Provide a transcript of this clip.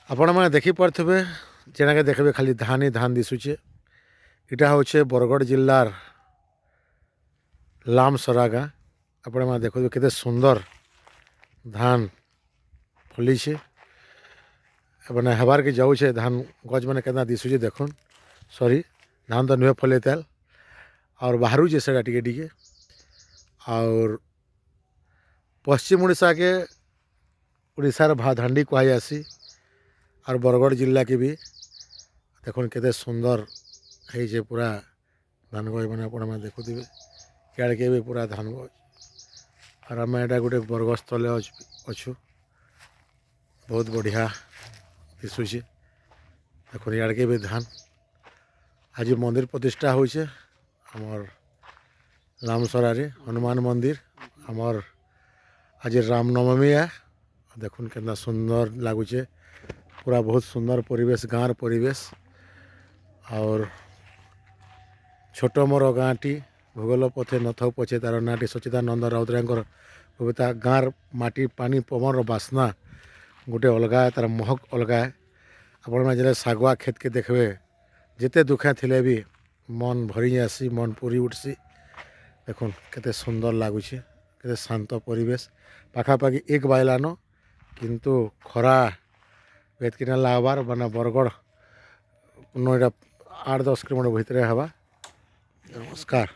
ଆପଣମାନେ ଦେଖିପାରୁଥିବେ ଯେଣାକେ ଦେଖିବେ ଖାଲି ଧାନ ହିଁ ଧାନ ଦିଶୁଛେ। ଇଟା ହଉଛେ ବରଗଡ଼ ଜିଲ୍ଲାର ଲାମସରା ଗାଁ। ଆପଣମାନେ ଦେଖୁଥିବେ କେତେ ସୁନ୍ଦର ଧାନ ଫଳିଛେ। ମାନେ ହେବାର୍କେ ଯାଉଛେ ଧାନ ଗଛ ମାନେ କେନ୍ତା ଦିଶୁଛେ ଦେଖୁନ୍। ସରି ଧାନ ତ ନୁହେଁ ଫଲେଇ ତେଲ ଆଉର୍ ବାହାରୁଛେ ସେଟା ଟିକେ ଟିକେ। ଆଉର୍ ପଶ୍ଚିମ ଓଡ଼ିଶାକେ ଓଡ଼ିଶାର ଭାତହାଣ୍ଡି କୁହାଯାଏସି। ଆର୍ ବରଗଡ଼ ଜିଲ୍ଲାକେ ବି ଦେଖୁନ୍ କେତେ ସୁନ୍ଦର ହେଇଛେ ପୁରା ଧାନ ଗଛ ମାନେ ଆପଣମାନେ ଦେଖୁଥିବେ। ଇଆଡ଼କେ ବି ପୁରା ଧାନ ଗଛ। ଆର୍ ଆମେ ଏଇଟା ଗୋଟେ ବରଗଛ ତଲେ ଅଛୁ। ବହୁତ ବଢ଼ିଆ ଦିଶୁଛେ। ଦେଖୁନ୍ ଇଆଡ଼କେ ବି ଧାନ। ଆଜି ମନ୍ଦିର ପ୍ରତିଷ୍ଠା ହଉଛେ ଆମର୍ ଲାମସରାରେ ହନୁମାନ ମନ୍ଦିର। ଆମର୍ ଆଜି ରାମନବମୀ ଏ। ଦେଖୁନ୍ କେନ୍ତା ସୁନ୍ଦର ଲାଗୁଛେ। ପୁରା ବହୁତ ସୁନ୍ଦର ପରିବେଶ ଗାଁର ପରିବେଶ। ଆଉର୍ ଛୋଟ ମୋର ଗାଁଟି ଭୂଗୋଳ ପଥେ ନଥାଉ ପଛେ ତାର ନାଁଟି ସଚିଦାନନ୍ଦ ରାଉତରାୟଙ୍କର କବିତା। ଗାଁର ମାଟି ପାଣି ପବନର ବାସ୍ନା ଗୋଟେ ଅଲଗା, ତାର ମହକ ଅଲଗା। ଆପଣମାନେ ଯେତେବେଳେ ଶାଗୁଆ କ୍ଷେତକେ ଦେଖିବେ ଯେତେ ଦୁଃଖେ ଥିଲେ ବି ମନ ଭରି ଯାଏସି, ମନ ପୁରି ଉଠ୍ସି। ଦେଖୁନ୍ କେତେ ସୁନ୍ଦର ଲାଗୁଛେ, କେତେ ଶାନ୍ତ ପରିବେଶ। ପାଖାପାଖି 1 ବାଜିଲାନ କିନ୍ତୁ ଖରା ଏତ୍କି ନାଇଁ ଲାଗ୍ବାର୍। ମାନେ ବରଗଡ଼ ଇଟା 8-10 କିଲୋମିଟର ଭିତରେ ହେବା। ନମସ୍କାର।